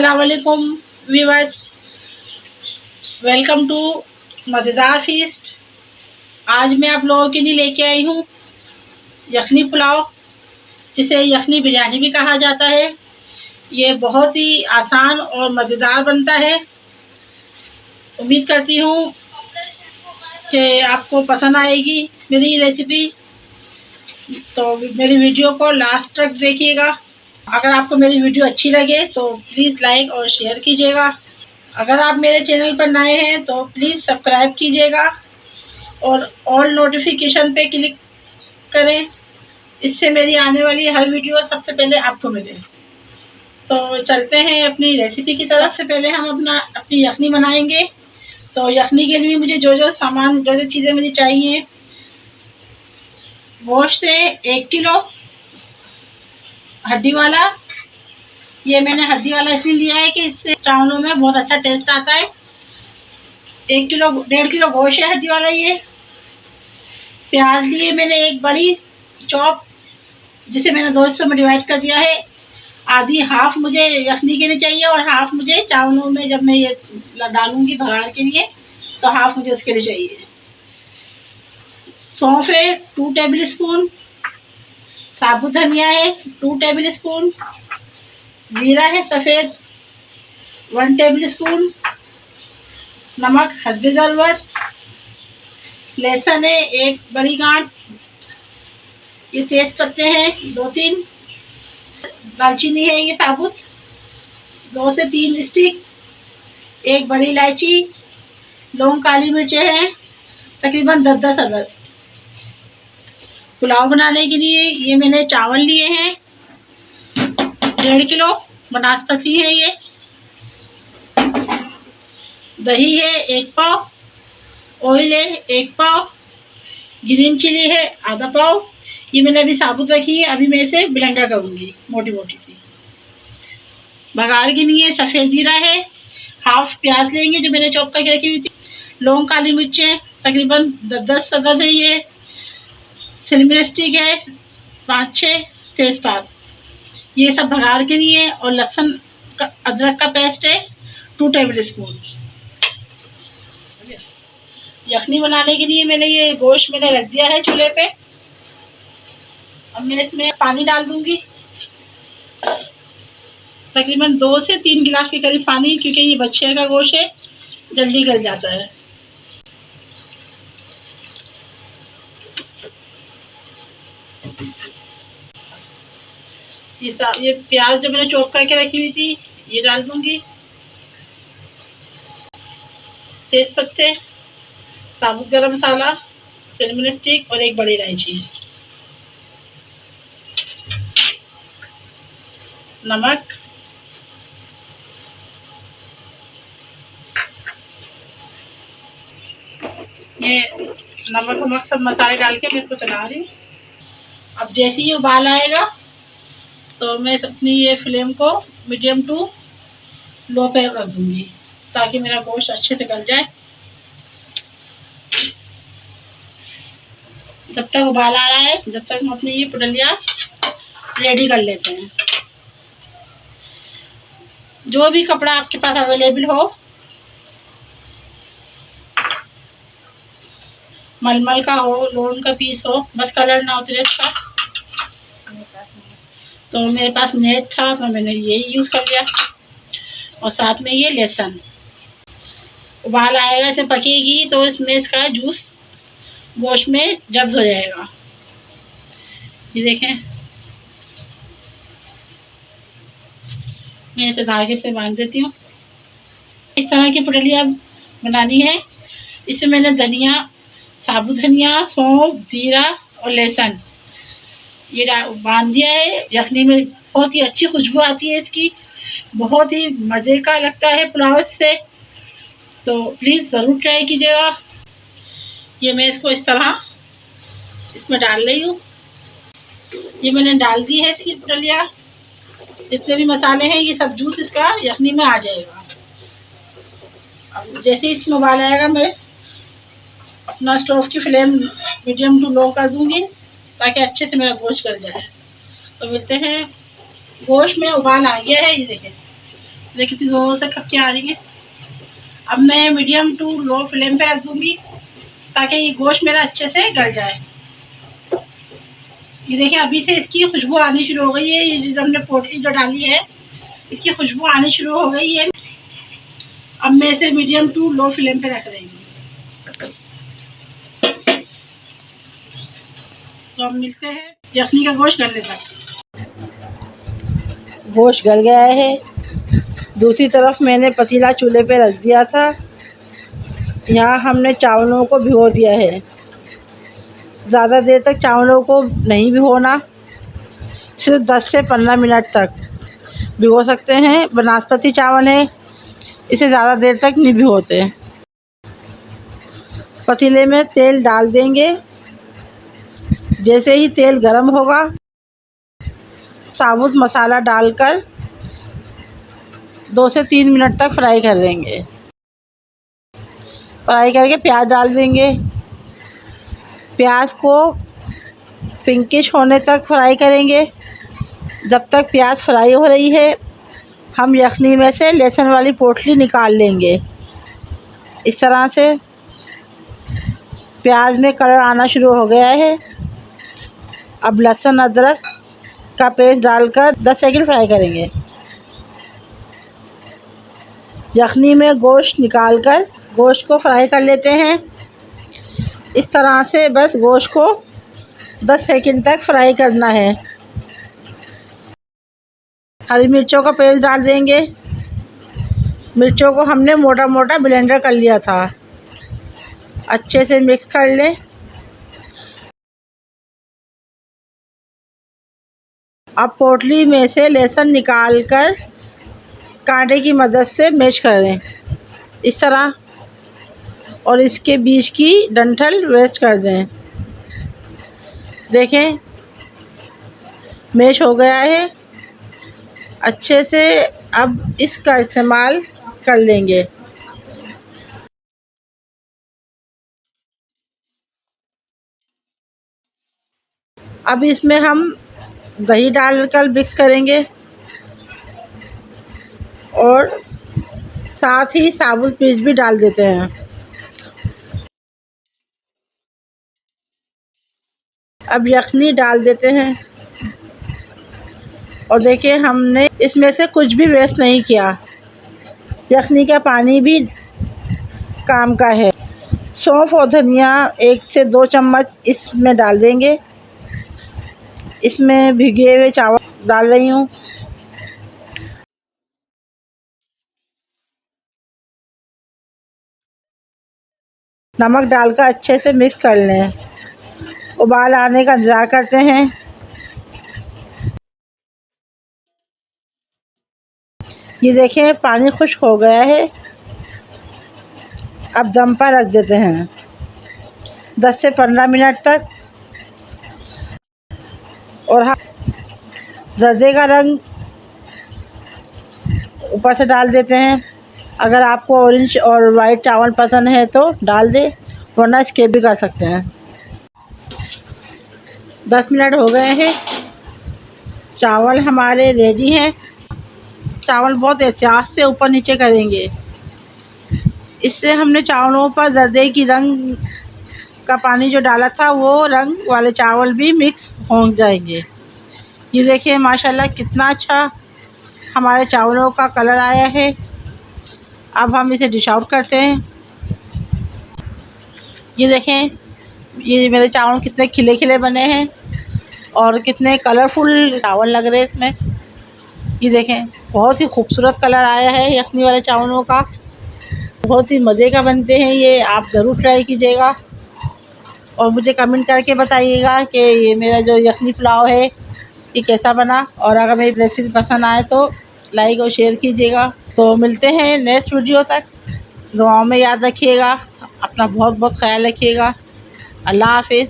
अस्सलाम वालेकुम viewers, welcome to मज़ेदार फीस्ट। आज मैं आप लोगों के लिए लेके आई हूँ यखनी पुलाव, जिसे यखनी बिरयानी भी कहा जाता है। ये बहुत ही आसान और मज़ेदार बनता है। उम्मीद करती हूँ कि आपको पसंद आएगी मेरी रेसिपी, तो मेरी वीडियो को लास्ट तक देखिएगा। अगर आपको मेरी वीडियो अच्छी लगे तो प्लीज़ लाइक और शेयर कीजिएगा। अगर आप मेरे चैनल पर नए हैं तो प्लीज़ सब्सक्राइब कीजिएगा और ऑल नोटिफिकेशन पे क्लिक करें, इससे मेरी आने वाली हर वीडियो सबसे पहले आपको मिले। तो चलते हैं अपनी रेसिपी की तरफ। से पहले हम अपनी यखनी बनाएंगे। तो यखनी के लिए मुझे जो चीज़ें मुझे चाहिए, गोश्त है 1 किलो हड्डी वाला। ये मैंने हड्डी वाला इसलिए लिया है कि इससे चावलों में बहुत अच्छा टेस्ट आता है। 1.5 किलो गोश्त है हड्डी वाला। ये प्याज लिए मैंने एक बड़ी चॉप, जिसे मैंने 2 हिस्सों में डिवाइड कर दिया है। आधी हाफ मुझे यखनी के लिए चाहिए और हाफ मुझे चावलों में जब मैं ये डालूंगी भगार के लिए, तो हाफ मुझे उसके लिए चाहिए। सौंफ है 2 टेबल स्पून, साबुत धनिया है 2 टेबल स्पून, जीरा है सफ़ेद 1 टेबल स्पून, नमक हस्बे ज़रूरत, लहसुन है 1 बड़ी गांठ, ये तेज पत्ते हैं 2-3, दालचीनी है ये साबुत 2 से 3 स्टिक, 1 बड़ी इलायची, लौंग, काली मिर्चें हैं तकरीबन 10-10 अदद। पुलाव बनाने के लिए ये मैंने चावल लिए हैं 1.5 किलो, बनास्पति है ये, दही है 1 पाव, ऑयल है 1 पाव, ग्रीन चिली है आधा पाव। ये मैंने अभी साबुत रखी है, अभी मैं इसे ब्लेंडर करूँगी मोटी मोटी सी। बघार के लिए सफ़ेद जीरा है, हाफ प्याज लेंगे जो मैंने चॉप करके रखी हुई थी, लौंग, काली मिर्चें तकरीबन 10-10 अदद है ये, सिलमिर स्टिक है 5-6, तेज़पात, ये सब बघार के लिए। और लहसुन का अदरक का पेस्ट है 2 टेबल स्पून। यखनी बनाने के लिए मैंने ये गोश्त रख दिया है चूल्हे पे। अब मैं इसमें पानी डाल दूंगी, तकरीबन 2 से 3 गिलास के करीब पानी, क्योंकि ये बछिया का गोश्त है, जल्दी गल जाता है। ये प्याज जो मैंने चॉप करके रखी हुई थी ये डाल दूंगी, तेज पत्ते, साबुत गरम मसाला, सिलमिर स्टिक और 1 बड़ी इलायची, नमक, ये नमक सब मसाले डाल के मैं इसको चला रही हूँ। अब जैसे ही उबाल आएगा तो मैं अपनी ये फ्लेम को मीडियम टू लो पे रख दूंगी, ताकि मेरा गोश्त अच्छे से गल जाए। जब तक उबाल आ रहा है, जब तक हम अपनी ये पुडलिया रेडी कर लेते हैं। जो भी कपड़ा आपके पास अवेलेबल हो, मलमल का हो, लोन का पीस हो, बस कलर ना उतरे इसका। तो मेरे पास नेट था तो मैंने यही यूज़ कर लिया। और साथ में ये लहसुन, उबाल आएगा, इसे पकेगी तो इसमें इसका जूस गोश्त में जब्स हो जाएगा। ये देखें, मैं इसे धागे से बांध देती हूँ। इस तरह की पुडलिया बनानी है। इसमें मैंने धनिया, साबुत धनिया, सौंफ, जीरा और लहसुन ये बांध दिया है। यखनी में बहुत ही अच्छी खुशबू आती है इसकी, बहुत ही मज़े का लगता है पुलाव से। तो प्लीज़ ज़रूर ट्राई कीजिएगा। ये मैं इसको इस तरह इसमें डाल रही हूँ। ये मैंने डाल दी है इसकी पुडलिया। जितने भी मसाले हैं ये सब जूस इसका यखनी में आ जाएगा। अब जैसे ही इसमें उबाल आएगा, मैं अपना स्टोव की फ्लेम मीडियम टू लो कर दूंगी, ताकि अच्छे से मेरा गोश्त गल जाए। तो मिलते हैं, गोश्त में उबाल आ गया है, ये देखें देखिए कितनी ज़ोर से खप के आ रही है। अब मैं मीडियम टू लो फ्लेम पे रख दूँगी ताकि ये गोश्त मेरा अच्छे से गल जाए। ये देखिए अभी से इसकी खुशबू आनी शुरू हो गई है। ये जो हमने पोटली जो डाली है इसकी खुशबू आनी शुरू हो गई है। अब मैं इसे मीडियम टू लो फ्लेम पे रख रही हूँ। तो अब मिलते हैं यखनी का गोश्त गलने तक। गोश्त गल गया है। दूसरी तरफ मैंने पतीला चूल्हे पे रख दिया था। यहाँ हमने चावलों को भिगो दिया है। ज़्यादा देर तक चावलों को नहीं भिगोना, सिर्फ 10 से 15 मिनट तक भिगो सकते हैं। बासमती चावल है, इसे ज़्यादा देर तक नहीं भिगोते। पतीले में तेल डाल देंगे। जैसे ही तेल गर्म होगा साबुत मसाला डालकर 2 से 3 मिनट तक फ्राई कर देंगे। फ्राई करके प्याज डाल देंगे। प्याज को पिंकिश होने तक फ्राई करेंगे। जब तक प्याज फ्राई हो रही है हम यखनी में से लहसुन वाली पोटली निकाल लेंगे। इस तरह से प्याज में कलर आना शुरू हो गया है। अब लहसुन अदरक का पेस्ट डालकर 10 सेकंड फ्राई करेंगे। यखनी में गोश्त निकालकर गोश्त को फ्राई कर लेते हैं। इस तरह से बस गोश्त को 10 सेकंड तक फ्राई करना है। हरी मिर्चों का पेस्ट डाल देंगे। मिर्चों को हमने मोटा मोटा ब्लेंडर कर लिया था। अच्छे से मिक्स कर लें। अब पोटली में से लहसुन निकालकर कांटे की मदद से मैश कर लें इस तरह, और इसके बीच की डंठल वेस्ट कर दें। देखें मैश हो गया है अच्छे से। अब इसका इस्तेमाल कर लेंगे। अब इसमें हम दही डालकर मिक्स करेंगे और साथ ही साबुत मिर्च भी डाल देते हैं। अब यखनी डाल देते हैं और देखिए हमने इसमें से कुछ भी वेस्ट नहीं किया। यखनी का पानी भी काम का है। सौंफ और धनिया 1 से 2 चम्मच इसमें डाल देंगे। इसमें भिगे हुए चावल डाल रही हूँ। नमक डालकर अच्छे से मिक्स कर लें। उबाल आने का इंतज़ार करते हैं। ये देखें पानी खुश्क हो गया है। अब दम पर रख देते हैं 10 से 15 मिनट तक। और हम जर्दे का रंग ऊपर से डाल देते हैं। अगर आपको ऑरेंज और वाइट चावल पसंद है तो डाल दे, वरना स्किप भी कर सकते हैं। 10 मिनट हो गए हैं। चावल हमारे रेडी हैं। चावल बहुत एहतियात से ऊपर नीचे करेंगे। इससे हमने चावलों पर जर्दे की रंग का पानी जो डाला था वो रंग वाले चावल भी मिक्स हो जाएंगे। ये देखिए माशाल्लाह कितना अच्छा हमारे चावलों का कलर आया है। अब हम इसे डिश आउट करते हैं। ये देखें ये मेरे चावल कितने खिले खिले बने हैं और कितने कलरफुल चावल लग रहे हैं इसमें। ये देखें बहुत ही खूबसूरत कलर आया है यखनी वाले चावलों का। बहुत ही मज़े का बनते हैं ये, आप ज़रूर ट्राई कीजिएगा और मुझे कमेंट करके बताइएगा कि ये मेरा जो यखनी पुलाव है ये कैसा बना। और अगर मेरी रेसिपी पसंद आए तो लाइक और शेयर कीजिएगा। तो मिलते हैं नेक्स्ट वीडियो तक। दुआओं में याद रखिएगा। अपना बहुत बहुत ख्याल रखिएगा। अल्लाह हाफिज़।